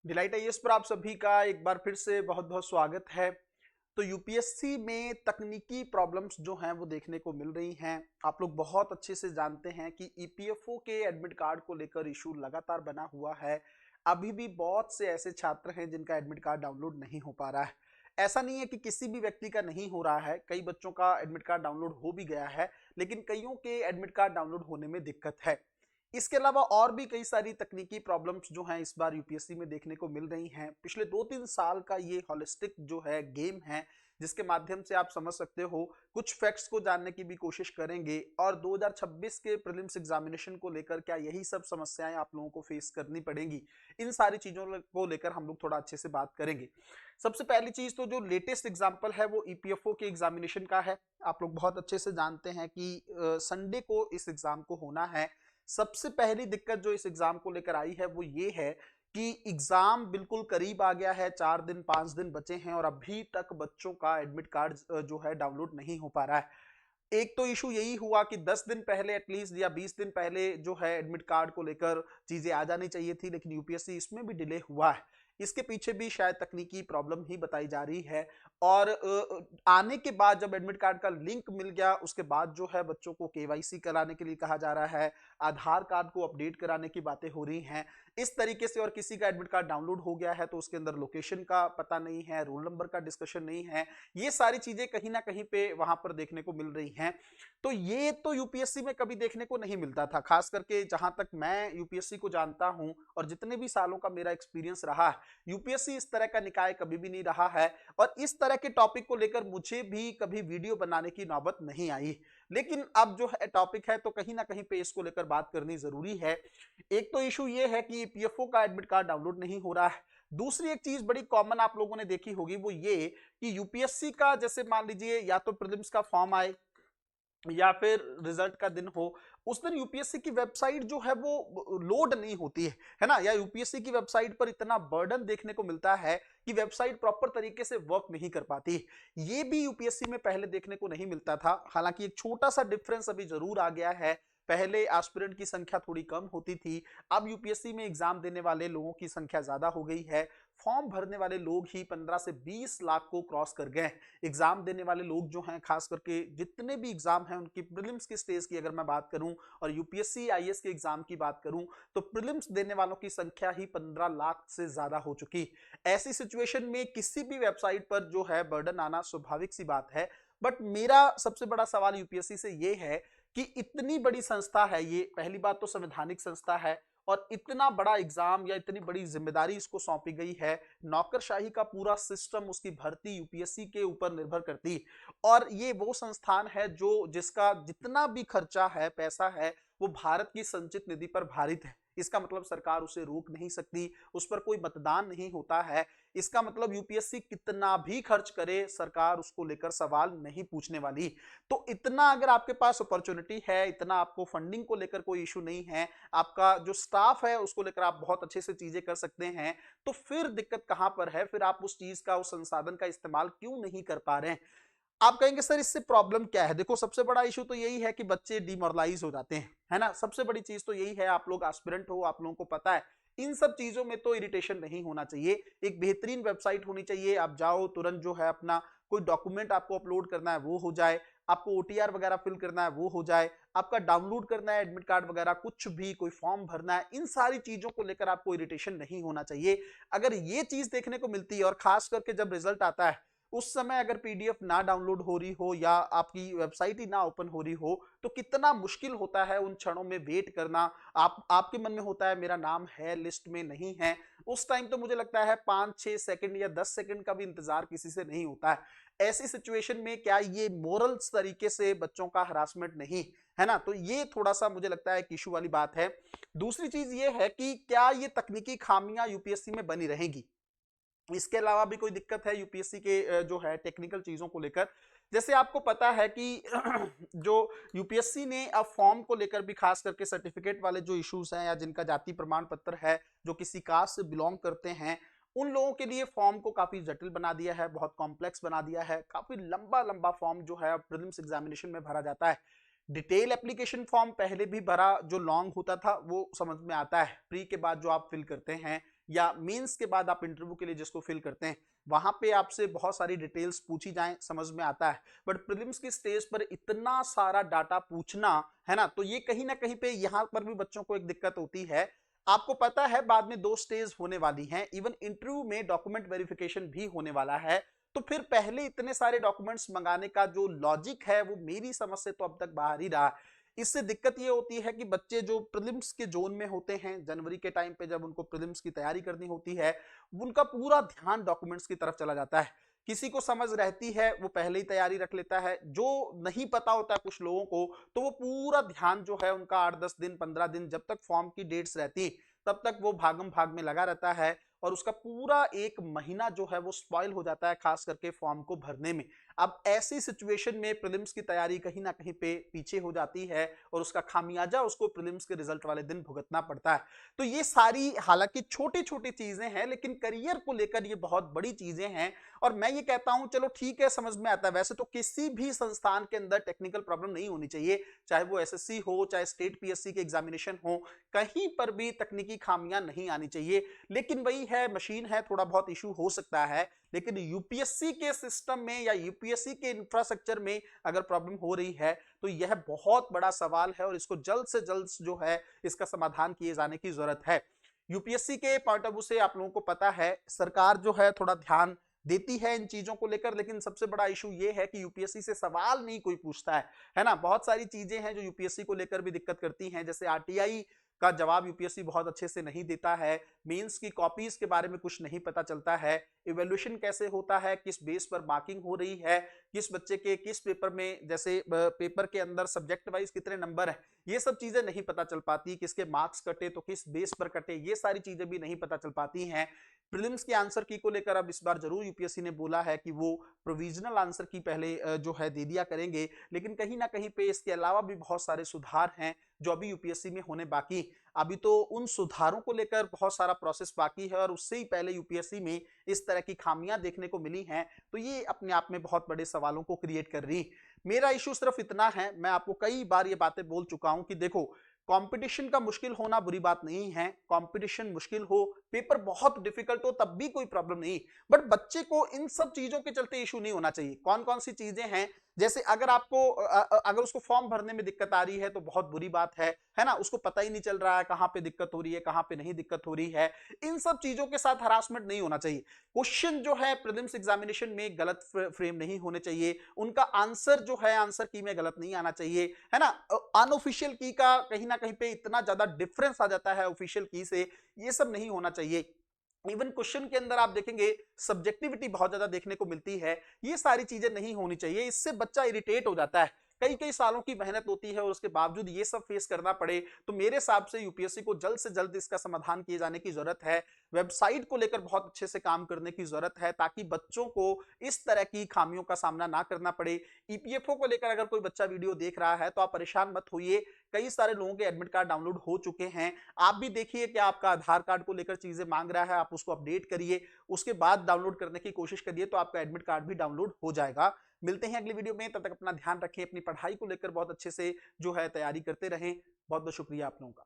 Delight IAS पर आप सभी का एक बार फिर से बहुत बहुत स्वागत है। तो यूपीएससी में तकनीकी प्रॉब्लम्स जो हैं वो देखने को मिल रही हैं। आप लोग बहुत अच्छे से जानते हैं कि ईपीएफओ के एडमिट कार्ड को लेकर इशू लगातार बना हुआ है। अभी भी बहुत से ऐसे छात्र हैं जिनका एडमिट कार्ड डाउनलोड नहीं हो पा रहा है। ऐसा नहीं है कि किसी भी व्यक्ति का नहीं हो रहा है, कई बच्चों का एडमिट कार्ड डाउनलोड हो भी गया है, लेकिन कईयों के एडमिट कार्ड डाउनलोड होने में दिक्कत है। इसके अलावा और भी कई सारी तकनीकी प्रॉब्लम्स जो हैं इस बार यूपीएससी में देखने को मिल रही हैं। पिछले 2-3 साल का ये होलिस्टिक जो है गेम है, जिसके माध्यम से आप समझ सकते हो, कुछ फैक्ट्स को जानने की भी कोशिश करेंगे और 2026 के प्रीलिम्स एग्जामिनेशन को लेकर क्या यही सब समस्याएं आप लोगों को फेस करनी पड़ेंगी, इन सारी चीजों को लेकर हम लोग थोड़ा अच्छे से बात करेंगे। सबसे पहली चीज तो जो लेटेस्ट एग्जाम्पल है वो ईपीएफओ के एग्जामिनेशन का है। आप लोग बहुत अच्छे से जानते हैं कि संडे को इस एग्जाम को होना है। सबसे पहली दिक्कत जो इस एग्जाम को लेकर आई है वो ये है कि एग्जाम बिल्कुल करीब आ गया है, 4 दिन 5 दिन बचे हैं और अभी तक बच्चों का एडमिट कार्ड जो है डाउनलोड नहीं हो पा रहा है। एक तो इशू यही हुआ कि 10 दिन पहले एटलीस्ट या 20 दिन पहले जो है एडमिट कार्ड को लेकर चीजें आ जानी चाहिए थी, लेकिन यूपीएससी इसमें भी डिले हुआ है। इसके पीछे भी शायद तकनीकी प्रॉब्लम ही बताई जा रही है। और आने के बाद जब एडमिट कार्ड का लिंक मिल गया उसके बाद जो है बच्चों को केवाईसी कराने के लिए कहा जा रहा है, आधार कार्ड को अपडेट कराने की बातें हो रही हैं इस तरीके से। और किसी का एडमिट कार्ड डाउनलोड हो गया है तो उसके अंदर लोकेशन का पता नहीं है, रोल नंबर का डिस्कशन नहीं है, ये सारी चीजें कहीं ना कहीं पे वहां पर देखने को मिल रही हैं। तो ये तो यूपीएससी में कभी देखने को नहीं मिलता था, खास करके जहां तक मैं यूपीएससी को जानता हूं और जितने भी सालों का मेरा एक्सपीरियंस रहा है, यूपीएससी इस तरह का निकाय कभी भी नहीं रहा है। और इस तरह के टॉपिक को लेकर मुझे भी कभी वीडियो बनाने की नौबत नहीं आई। लेकिन अब जो है टॉपिक है तो कहीं ना कहीं पे इसको लेकर बात करनी जरूरी है। एक तो इशू ये है कि पीएफओ का एडमिट कार्ड डाउनलोड नहीं हो रहा है। दूसरी एक चीज बड़ी कॉमन आप लोगों ने देखी होगी वो ये कि यूपीएससी का जैसे मान लीजिए या तो प्रीलिम्स का फॉर्म आए या फिर रिजल्ट का दिन हो, उस दिन यूपीएससी की वेबसाइट जो है वो लोड नहीं होती है ना, या यूपीएससी की वेबसाइट पर इतना बर्डन देखने को मिलता है कि वेबसाइट प्रॉपर तरीके से वर्क नहीं कर पाती। ये भी यूपीएससी में पहले देखने को नहीं मिलता था। हालांकि एक छोटा सा डिफरेंस अभी जरूर आ गया है। पहले एस्पिरेंट की संख्या थोड़ी कम होती थी, अब यूपीएससी में एग्जाम देने वाले लोगों की संख्या ज्यादा हो गई है। फॉर्म भरने वाले लोग ही 15 से 20 लाख को क्रॉस कर गए। एग्जाम देने वाले लोग जो हैं, खास करके जितने भी एग्जाम हैं उनकी प्रीलिम्स की स्टेज की अगर मैं बात करूं और यूपीएससी आईएएस के एग्जाम की बात करूं, तो प्रीलिम्स देने वालों की संख्या ही 15 लाख से ज्यादा हो चुकी। ऐसी सिचुएशन में किसी भी वेबसाइट पर जो है बर्डन आना स्वाभाविक सी बात है। बट मेरा सबसे बड़ा सवाल यूपीएससी से ये है कि इतनी बड़ी संस्था है ये, पहली बात तो संवैधानिक संस्था है और इतना बड़ा एग्जाम या इतनी बड़ी जिम्मेदारी इसको सौंपी गई है, नौकरशाही का पूरा सिस्टम, उसकी भर्ती यूपीएससी के ऊपर निर्भर करती। और ये वो संस्थान है जो जिसका जितना भी खर्चा है, पैसा है, वो भारत की संचित निधि पर भारित है। इसका मतलब सरकार उसे रोक नहीं सकती, उस पर कोई मतदान नहीं होता है। इसका मतलब यूपीएससी कितना भी खर्च करे, सरकार उसको लेकर सवाल नहीं पूछने वाली। तो इतना अगर आपके पास अपॉर्चुनिटी है, इतना आपको फंडिंग को लेकर कोई इशू नहीं है, आपका जो स्टाफ है उसको लेकर आप बहुत अच्छे से चीजें कर सकते हैं, तो फिर दिक्कत कहां पर है? फिर आप उस चीज का, उस संसाधन का इस्तेमाल क्यों नहीं कर पा रहे हैं? आप कहेंगे सर इससे प्रॉब्लम क्या है? देखो, सबसे बड़ा इशू तो यही है कि बच्चे डिमोरलाइज हो जाते हैं, है ना। सबसे बड़ी चीज तो यही है, आप लोग एस्पिरेंट हो, आप लोगों को पता है इन सब चीजों में तो इरिटेशन नहीं होना चाहिए। एक बेहतरीन वेबसाइट होनी चाहिए, आप जाओ तुरंत जो है अपना कोई डॉक्यूमेंट आपको अपलोड करना है वो हो जाए, आपको ओटीआर वगैरह फिल करना है वो हो जाए, आपका डाउनलोड करना है एडमिट कार्ड वगैरह कुछ भी, कोई फॉर्म भरना है, इन सारी चीजों को लेकर आपको इरिटेशन नहीं होना चाहिए। अगर ये चीज देखने को मिलती है और खास करके जब रिजल्ट आता है उस समय अगर पीडीएफ ना डाउनलोड हो रही हो या आपकी वेबसाइट ही ना ओपन हो रही हो, तो कितना मुश्किल होता है उन क्षणों में वेट करना। आपके मन में होता है मेरा नाम है लिस्ट में नहीं है, उस टाइम तो मुझे लगता है 5-6 सेकंड या 10 सेकंड का भी इंतजार किसी से नहीं होता है। ऐसी सिचुएशन में क्या ये मोरल तरीके से बच्चों का हरासमेंट नहीं है ना? तो ये थोड़ा सा मुझे लगता है एक इशू वाली बात है। दूसरी चीज ये है कि क्या ये तकनीकी खामियां यूपीएससी में बनी रहेंगी? इसके अलावा भी कोई दिक्कत है यूपीएससी के जो है टेक्निकल चीजों को लेकर? जैसे आपको पता है कि जो यूपीएससी ने अब फॉर्म को लेकर भी, खास करके सर्टिफिकेट वाले जो इश्यूज हैं या जिनका जाति प्रमाण पत्र है, जो किसी कास्ट से बिलोंग करते हैं, उन लोगों के लिए फॉर्म को काफी जटिल बना दिया है, बहुत कॉम्प्लेक्स बना दिया है। काफी लंबा लंबा फॉर्म जो है प्रीलिम्स एग्जामिनेशन में भरा जाता है। डिटेल एप्लीकेशन फॉर्म पहले भी भरा जो लॉन्ग होता था वो समझ में आता है, प्री के बाद जो आप फिल करते हैं या मींस के बाद आप इंटरव्यू के लिए जिसको फिल करते हैं वहां पे आपसे बहुत सारी डिटेल्स पूछी जाएं समझ में आता है, बट प्रीलिम्स की स्टेज पर इतना सारा डाटा पूछना है ना, तो ये कहीं ना कहीं पे यहां पर भी बच्चों को एक दिक्कत होती है। आपको पता है बाद में 2 स्टेज होने वाली हैं, इवन इंटरव्यू में डॉक्यूमेंट वेरिफिकेशन भी होने वाला है, तो फिर पहले इतने सारे डॉक्यूमेंट्स मंगाने का जो लॉजिक है वो मेरी समझ से तो अब तक बाहर ही रहा। इससे दिक्कत ये होती है कि बच्चे जो प्रीलिम्स के जोन में होते हैं जनवरी के टाइम पे जब उनको प्रीलिम्स की तैयारी करनी होती है, उनका पूरा ध्यान डॉक्यूमेंट्स की तरफ चला जाता है। किसी को समझ रहती है वो पहले ही तैयारी रख लेता है, जो नहीं पता होता कुछ लोगों को तो वो पूरा ध्यान जो है उनका 8-10 दिन 15 दिन जब तक फॉर्म की डेट्स रहती तब तक वो भागम भाग में लगा रहता है और उसका पूरा 1 महीना जो है वो स्पॉइल हो जाता है, खास करके फॉर्म को भरने में। अब ऐसी सिचुएशन में प्रीलिम्स की तैयारी कहीं ना कहीं पे पीछे हो जाती है और उसका खामियाजा उसको प्रीलिम्स के रिजल्ट वाले दिन भुगतना पड़ता है। तो ये सारी हालांकि छोटी छोटी चीजें हैं लेकिन करियर को लेकर ये बहुत बड़ी चीजें हैं और मैं ये कहता हूं चलो ठीक है समझ में आता है। वैसे तो किसी भी संस्थान के अंदर टेक्निकल प्रॉब्लम नहीं होनी चाहिए, चाहे वो एसएससी हो चाहे स्टेट पीएससी के एग्जामिनेशन हो, कहीं पर भी तकनीकी खामियां नहीं आनी चाहिए। लेकिन वही है, मशीन है, थोड़ा बहुत इशू हो सकता है, लेकिन यूपीएससी के सिस्टम में या यूपीएससी के इंफ्रास्ट्रक्चर में अगर प्रॉब्लम हो रही है तो यह बहुत बड़ा सवाल है और इसको जल्द से जल्द जो है इसका समाधान किए जाने की जरूरत है। यूपीएससी के पॉइंट ऑफ व्यू से आप लोगों को पता है सरकार जो है थोड़ा ध्यान देती है इन चीजों को लेकर, लेकिन सबसे बड़ा इशू ये है कि यूपीएससी से सवाल नहीं कोई पूछता है ना। बहुत सारी चीजें हैं जो यूपीएससी को लेकर भी दिक्कत करती हैं, जैसे आरटीआई का जवाब यूपीएससी बहुत अच्छे से नहीं देता है, मेंस की कॉपीज के बारे में कुछ नहीं पता चलता है, इवैल्यूएशन कैसे होता है, किस बेस पर मार्किंग हो रही है, किस बच्चे के किस पेपर में, जैसे पेपर के अंदर सब्जेक्ट वाइज कितने नंबर है, ये सब चीजें नहीं पता चल पाती, किसके मार्क्स कटे तो किस बेस पर कटे, ये सारी चीजें भी नहीं पता चल पाती हैं। प्रीलिम्स के आंसर की को लेकर अब इस बार जरूर यूपीएससी ने बोला है कि वो प्रोविजनल आंसर की पहले जो है दे दिया करेंगे, लेकिन कहीं ना कहीं पे इसके अलावा भी बहुत सारे सुधार हैं जो अभी यूपीएससी में होने बाकी। अभी तो उन सुधारों को लेकर बहुत सारा प्रोसेस बाकी है और उससे ही पहले यूपीएससी में इस तरह की खामियां देखने को मिली हैं, तो ये अपने आप में बहुत बड़े सवालों को क्रिएट कर रही। मेरा इशू सिर्फ इतना है, मैं आपको कई बार ये बातें बोल चुका हूं कि देखो कंपटीशन का मुश्किल होना बुरी बात नहीं है, कंपटीशन मुश्किल हो, पेपर बहुत डिफिकल्ट हो तब भी कोई प्रॉब्लम नहीं, बट बच्चे को इन सब चीजों के चलते इशू नहीं होना चाहिए। कौन कौन सी चीजें हैं, जैसे अगर आपको अगर उसको फॉर्म भरने में दिक्कत आ रही है तो बहुत बुरी बात है ना, उसको पता ही नहीं चल रहा है कहां पे दिक्कत हो रही है कहां पे नहीं दिक्कत हो रही है, इन सब चीजों के साथ हरासमेंट नहीं होना चाहिए। क्वेश्चन जो है प्रीलिम्स एग्जामिनेशन में गलत फ्रेम नहीं होने चाहिए, उनका आंसर जो है आंसर की में गलत नहीं आना चाहिए, है ना। अनऑफिशियल की का कहीं ना कहीं पे इतना ज्यादा डिफरेंस आ जाता है ऑफिशियल की से, ये सब नहीं होना चाहिए। इवन क्वेश्चन के अंदर आप देखेंगे सब्जेक्टिविटी बहुत ज्यादा देखने को मिलती है, ये सारी चीजें नहीं होनी चाहिए, इससे बच्चा इरिटेट हो जाता है। कई कई सालों की मेहनत होती है और उसके बावजूद ये सब फेस करना पड़े, तो मेरे हिसाब से यूपीएससी को जल्द से जल्द इसका समाधान किए जाने की जरूरत है। वेबसाइट को लेकर बहुत अच्छे से काम करने की जरूरत है ताकि बच्चों को इस तरह की खामियों का सामना ना करना पड़े। ईपीएफओ को लेकर अगर कोई बच्चा वीडियो देख रहा है तो आप परेशान मत होइए, कई सारे लोगों के एडमिट कार्ड डाउनलोड हो चुके हैं। आप भी देखिए कि आपका आधार कार्ड को लेकर चीजें मांग रहा है, आप उसको अपडेट करिए, उसके बाद डाउनलोड करने की कोशिश करिए तो आपका एडमिट कार्ड भी डाउनलोड हो जाएगा। मिलते हैं अगली वीडियो में, तब तक अपना ध्यान रखें, अपनी पढ़ाई को लेकर बहुत अच्छे से जो है तैयारी करते रहें। बहुत बहुत शुक्रिया आप लोगों का।